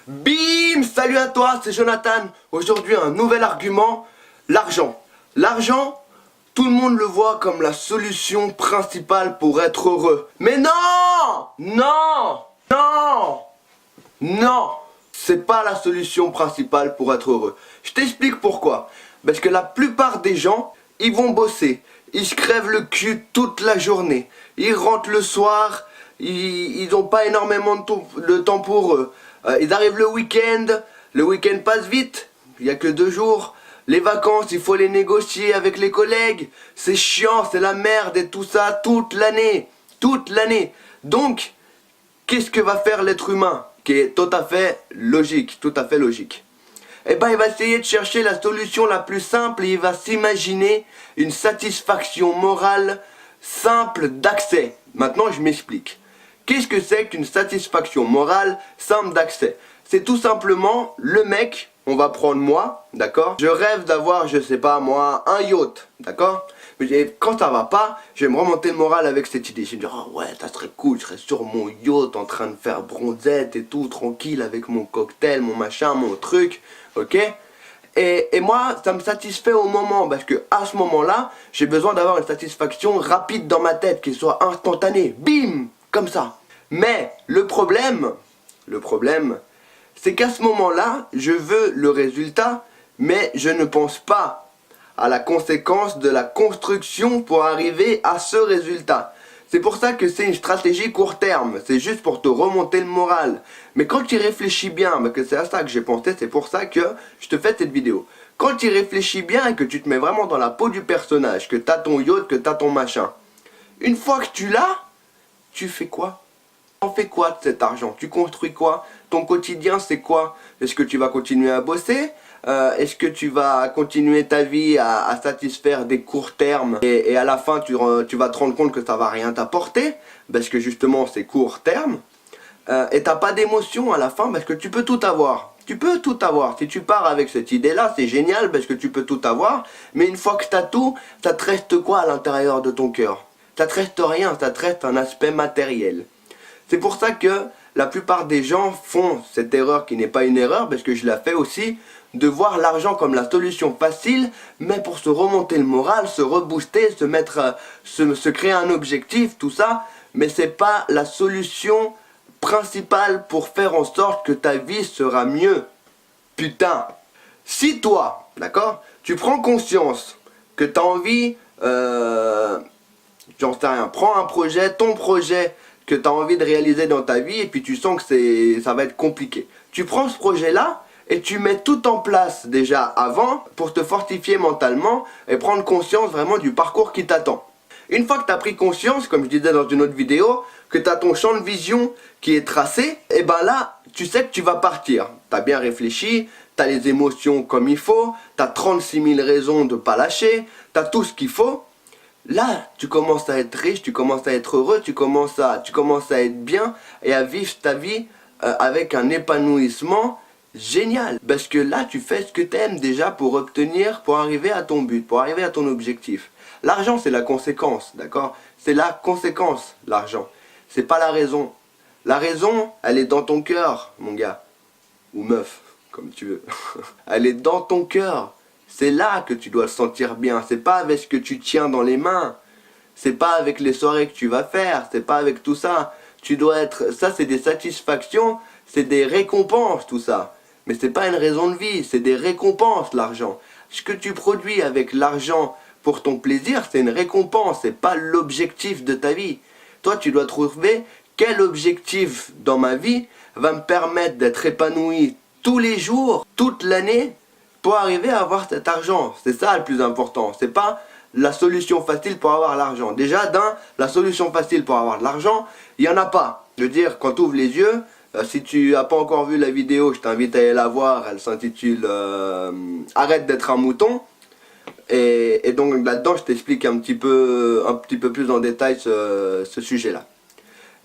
Bim! Salut à toi, c'est Jonathan. Aujourd'hui, un nouvel argument, l'argent. L'argent, tout le monde le voit comme la solution principale pour être heureux. Mais non! Non! Non! Non! C'est pas la solution principale pour être heureux. Je t'explique pourquoi. Parce que la plupart des gens, ils vont bosser. Ils se crèvent le cul toute la journée. Ils rentrent le soir. Ils n'ont pas énormément de temps pour eux. Ils arrivent le week-end passe vite, il n'y a que 2 jours. Les vacances, il faut les négocier avec les collègues. C'est chiant, c'est la merde et tout ça toute l'année. Toute l'année. Donc, qu'est-ce que va faire l'être humain? Qui est tout à fait logique, Eh ben, il va essayer de chercher la solution la plus simple et il va s'imaginer une satisfaction morale simple d'accès. Maintenant, je m'explique. Qu'est-ce que c'est qu'une satisfaction morale simple d'accès? C'est tout simplement le mec, on va prendre moi, d'accord? Je rêve d'avoir, je sais pas moi, un yacht, d'accord? Mais quand ça va pas, je vais me remonter le moral avec cette idée. Je vais me dire, oh ouais, ça serait cool, je serais sur mon yacht en train de faire bronzette et tout, tranquille avec mon cocktail, mon machin, mon truc, ok? Et moi, ça me satisfait au moment, parce que à ce moment-là, j'ai besoin d'avoir une satisfaction rapide dans ma tête, qui soit instantanée, bim, comme ça. Mais le problème, c'est qu'à ce moment-là, je veux le résultat, mais je ne pense pas à la conséquence de la construction pour arriver à ce résultat. C'est pour ça que c'est une stratégie court terme, c'est juste pour te remonter le moral. Mais quand tu y réfléchis bien, parce que c'est à ça que j'ai pensé, c'est pour ça que je te fais cette vidéo. Quand tu y réfléchis bien et que tu te mets vraiment dans la peau du personnage, que tu as ton yacht, que tu as ton machin, une fois que tu l'as, tu fais quoi? Tu en fais quoi de cet argent? Tu construis quoi? Ton quotidien c'est quoi? Est-ce que tu vas continuer à bosser? Est-ce que tu vas continuer ta vie à satisfaire des courts termes et à la fin tu vas te rendre compte que ça va rien t'apporter parce que justement c'est court terme et t'as pas d'émotion à la fin parce que tu peux tout avoir. Tu peux tout avoir. Si tu pars avec cette idée-là, c'est génial parce que tu peux tout avoir. Mais une fois que tu as tout, ça te reste quoi à l'intérieur de ton cœur? Ça te reste rien, ça te reste un aspect matériel. C'est pour ça que la plupart des gens font cette erreur qui n'est pas une erreur, parce que je la fais aussi, de voir l'argent comme la solution facile, mais pour se remonter le moral, se rebooster, se créer un objectif, tout ça, mais c'est pas la solution principale pour faire en sorte que ta vie sera mieux. Putain, si toi, d'accord, tu prends conscience que tu as envie, j'en sais rien, prends un projet, ton projet, que tu as envie de réaliser dans ta vie et puis tu sens que ça va être compliqué. Tu prends ce projet-là et tu mets tout en place déjà avant pour te fortifier mentalement et prendre conscience vraiment du parcours qui t'attend. Une fois que tu as pris conscience, comme je disais dans une autre vidéo, que tu as ton champ de vision qui est tracé, et ben là, tu sais que tu vas partir. Tu as bien réfléchi, tu as les émotions comme il faut, tu as 36 000 raisons de ne pas lâcher, tu as tout ce qu'il faut. Là, tu commences à être riche, tu commences à être heureux, tu commences à être bien et à vivre ta vie avec un épanouissement génial. Parce que là, tu fais ce que tu aimes déjà pour arriver à ton but, pour arriver à ton objectif. L'argent, c'est la conséquence, d'accord? C'est la conséquence, l'argent. C'est pas la raison. La raison, elle est dans ton cœur, mon gars. Ou meuf, comme tu veux. Elle est dans ton cœur. C'est là que tu dois te sentir bien, c'est pas avec ce que tu tiens dans les mains, c'est pas avec les soirées que tu vas faire, c'est pas avec tout ça. Tu dois être, ça c'est des satisfactions, c'est des récompenses tout ça. Mais c'est pas une raison de vie, c'est des récompenses l'argent. Ce que tu produis avec l'argent pour ton plaisir, c'est une récompense, c'est pas l'objectif de ta vie. Toi tu dois trouver quel objectif dans ma vie va me permettre d'être épanoui tous les jours, toute l'année, pour arriver à avoir cet argent. C'est ça le plus important. C'est pas la solution facile pour avoir l'argent. Déjà, la solution facile pour avoir de l'argent, il n'y en a pas. Je veux dire, quand tu ouvres les yeux, si tu n'as pas encore vu la vidéo, je t'invite à aller la voir. Elle s'intitule Arrête d'être un mouton. Et donc là-dedans, je t'explique un petit peu plus en détail ce sujet-là.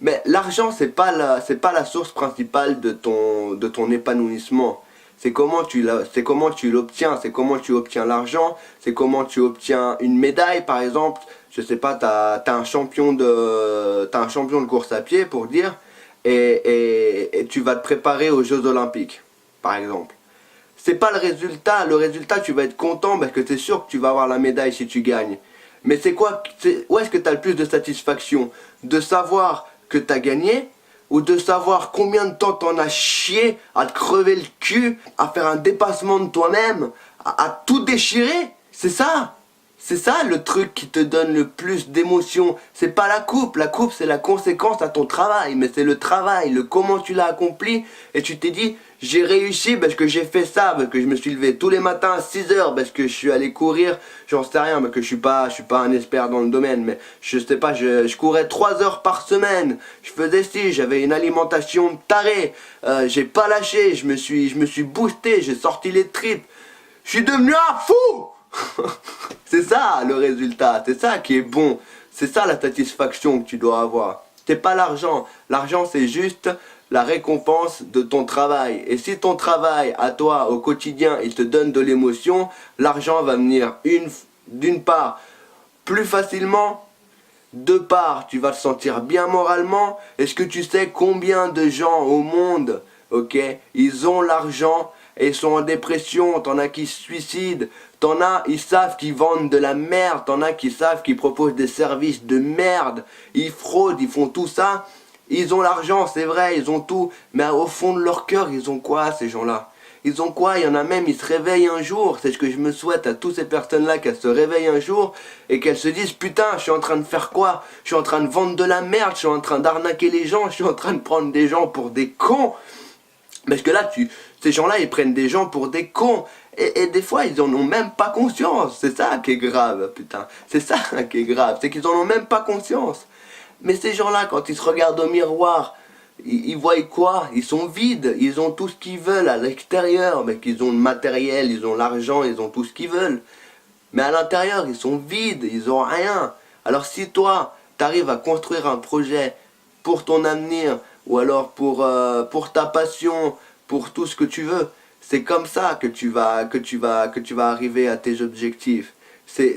Mais l'argent, c'est pas la source principale de ton épanouissement. C'est comment tu l'obtiens, c'est comment tu obtiens l'argent, c'est comment tu obtiens une médaille par exemple. Je sais pas, t'as un champion de course à pied pour dire, et tu vas te préparer aux Jeux Olympiques, par exemple. C'est pas le résultat tu vas être content parce que c'est sûr que tu vas avoir la médaille si tu gagnes. Mais c'est quoi, où est-ce que tu as le plus de satisfaction? De savoir que tu as gagné ou de savoir combien de temps t'en as chié à te crever le cul, à faire un dépassement de toi-même, à tout déchirer? C'est ça. C'est ça le truc qui te donne le plus d'émotion. C'est pas la coupe c'est la conséquence à ton travail, mais c'est le travail, le comment tu l'as accompli et tu t'es dit j'ai réussi parce que j'ai fait ça, parce que je me suis levé tous les matins à 6 heures, parce que je suis allé courir, j'en sais rien, parce que je suis pas un expert dans le domaine, mais je sais pas, je courais 3 heures par semaine, je faisais ci, j'avais une alimentation tarée, j'ai pas lâché, je me suis boosté, j'ai sorti les tripes, je suis devenu un fou. C'est ça le résultat, c'est ça qui est bon, c'est ça la satisfaction que tu dois avoir. C'est pas l'argent, l'argent c'est juste la récompense de ton travail. Et si ton travail à toi au quotidien il te donne de l'émotion, l'argent va venir d'une part plus facilement, de part tu vas te sentir bien moralement. Est-ce que tu sais combien de gens au monde, ok, ils ont l'argent et ils sont en dépression, t'en as qui se suicident, t'en as, ils savent qu'ils vendent de la merde, t'en as qui savent qu'ils proposent des services de merde, ils fraudent, ils font tout ça, ils ont l'argent, c'est vrai, ils ont tout, mais au fond de leur cœur, ils ont quoi ces gens-là? Ils ont quoi? Il y en a même, ils se réveillent un jour, c'est ce que je me souhaite à toutes ces personnes-là, qu'elles se réveillent un jour et qu'elles se disent putain, je suis en train de faire quoi? Je suis en train de vendre de la merde, je suis en train d'arnaquer les gens, je suis en train de prendre des gens pour des cons. Parce que là, ces gens-là, ils prennent des gens pour des cons. Et des fois, ils en ont même pas conscience. C'est ça qui est grave, putain. C'est ça qui est grave. C'est qu'ils en ont même pas conscience. Mais ces gens-là, quand ils se regardent au miroir, ils voient quoi? Ils sont vides. Ils ont tout ce qu'ils veulent à l'extérieur. Mais qu'ils ont le matériel, ils ont l'argent, ils ont tout ce qu'ils veulent. Mais à l'intérieur, ils sont vides. Ils ont rien. Alors si toi, t'arrives à construire un projet pour ton avenir, ou alors pour ta passion, pour tout ce que tu veux, c'est comme ça que tu vas arriver à tes objectifs. C'est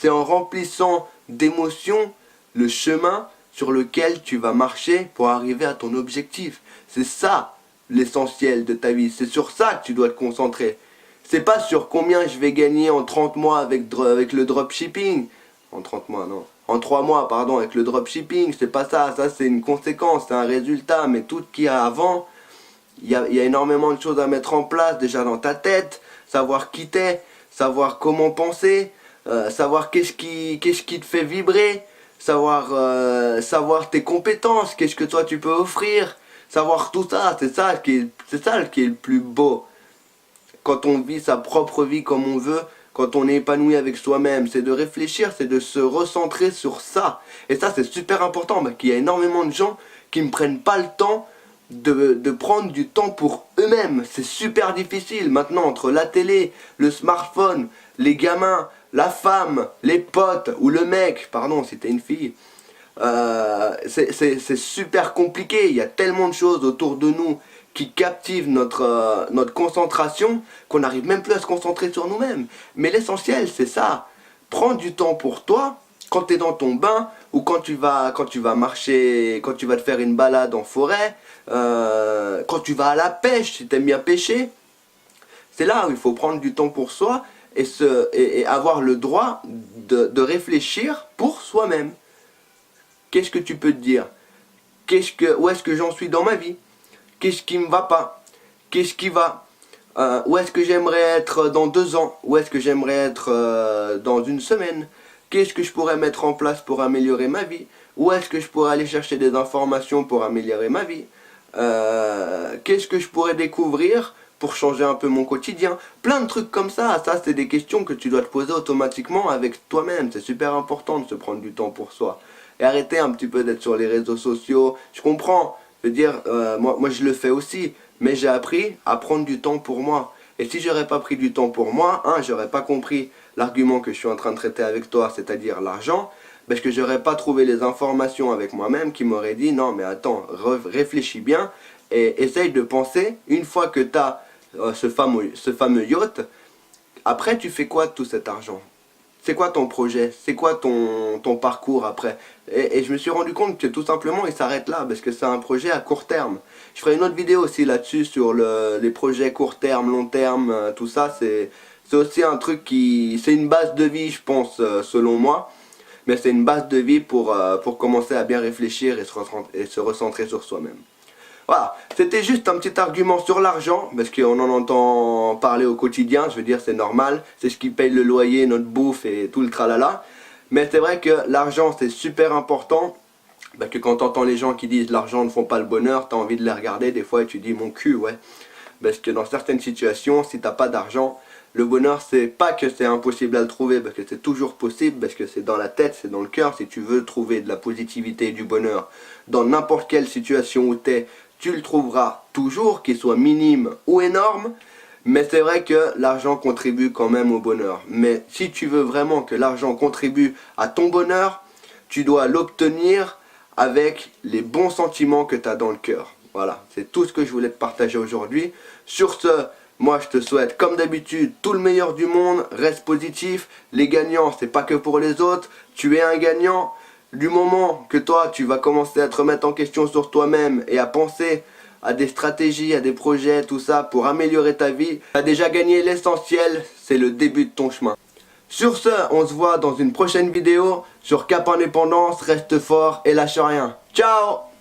en remplissant d'émotions le chemin sur lequel tu vas marcher pour arriver à ton objectif. C'est ça l'essentiel de ta vie. C'est sur ça que tu dois te concentrer. C'est pas sur combien je vais gagner en 30 mois avec le dropshipping. En 30 mois, non. En 3 mois, pardon, avec le dropshipping. C'est pas ça. Ça, c'est une conséquence, c'est un résultat. Mais tout ce qu'il y a avant, il y a énormément de choses à mettre en place déjà dans ta tête. Savoir qui t'es, savoir comment penser, savoir qu'est-ce qui te fait vibrer, savoir tes compétences, qu'est-ce que toi tu peux offrir, savoir tout ça. C'est ça qui est le plus beau. Quand on vit sa propre vie comme on veut, quand on est épanoui avec soi-même, c'est de réfléchir, c'est de se recentrer sur ça. Et ça, c'est super important, parce qu'il y a énormément de gens qui ne prennent pas le temps de prendre du temps pour eux-mêmes. C'est super difficile maintenant, entre la télé, le smartphone, les gamins, la femme, les potes, ou le mec, pardon si t'es une fille. C'est super compliqué, il y a tellement de choses autour de nous qui captivent notre concentration qu'on n'arrive même plus à se concentrer sur nous-mêmes. Mais l'essentiel, c'est ça. Prends du temps pour toi quand tu es dans ton bain ou quand tu vas marcher, quand tu vas te faire une balade en forêt, quand tu vas à la pêche, si tu aimes bien pêcher. C'est là où il faut prendre du temps pour soi et avoir le droit de réfléchir pour soi-même. Qu'est-ce que tu peux te dire? Où est-ce que j'en suis dans ma vie? Qu'est-ce qui me va pas? Qu'est-ce qui va? Où est-ce que j'aimerais être dans 2 ans? Où est-ce que j'aimerais être dans une semaine? Qu'est-ce que je pourrais mettre en place pour améliorer ma vie? Où est-ce que je pourrais aller chercher des informations pour améliorer ma vie? Qu'est-ce que je pourrais découvrir pour changer un peu mon quotidien? Plein de trucs comme ça. Ça, c'est des questions que tu dois te poser automatiquement avec toi-même. C'est super important de se prendre du temps pour soi. Et arrêter un petit peu d'être sur les réseaux sociaux. Je comprends. Je veux dire, moi je le fais aussi, mais j'ai appris à prendre du temps pour moi. Et si j'aurais pas pris du temps pour moi, j'aurais pas compris l'argument que je suis en train de traiter avec toi, c'est-à-dire l'argent, parce que j'aurais pas trouvé les informations avec moi-même qui m'auraient dit non mais attends, réfléchis bien et essaye de penser, une fois que tu as ce fameux yacht, après tu fais quoi de tout cet argent? c'est quoi ton projet, c'est quoi ton parcours après. Et je me suis rendu compte que tout simplement il s'arrête là, parce que c'est un projet à court terme. Je ferai une autre vidéo aussi là-dessus sur les projets court terme, long terme, tout ça. C'est aussi un truc c'est une base de vie, je pense, selon moi. Mais c'est une base de vie pour commencer à bien réfléchir et se recentrer sur soi-même. Voilà, c'était juste un petit argument sur l'argent, parce qu'on en entend parler au quotidien, je veux dire c'est normal, c'est ce qui paye le loyer, notre bouffe et tout le tralala. Mais c'est vrai que l'argent c'est super important, parce que quand t'entends les gens qui disent l'argent ne font pas le bonheur, t'as envie de les regarder des fois et tu dis mon cul, ouais. Parce que dans certaines situations, si t'as pas d'argent, le bonheur c'est pas que c'est impossible à le trouver, parce que c'est toujours possible, parce que c'est dans la tête, c'est dans le cœur. Si tu veux trouver de la positivité et du bonheur dans n'importe quelle situation où t'es, tu le trouveras toujours, qu'il soit minime ou énorme. Mais c'est vrai que l'argent contribue quand même au bonheur. Mais si tu veux vraiment que l'argent contribue à ton bonheur, tu dois l'obtenir avec les bons sentiments que tu as dans le cœur. Voilà, c'est tout ce que je voulais te partager aujourd'hui. Sur ce, moi je te souhaite comme d'habitude tout le meilleur du monde, reste positif. Les gagnants, c'est pas que pour les autres, tu es un gagnant. Du moment que toi tu vas commencer à te remettre en question sur toi-même et à penser à des stratégies, à des projets, tout ça pour améliorer ta vie, tu as déjà gagné l'essentiel, c'est le début de ton chemin. Sur ce, on se voit dans une prochaine vidéo sur Cap Indépendance, reste fort et lâche rien. Ciao!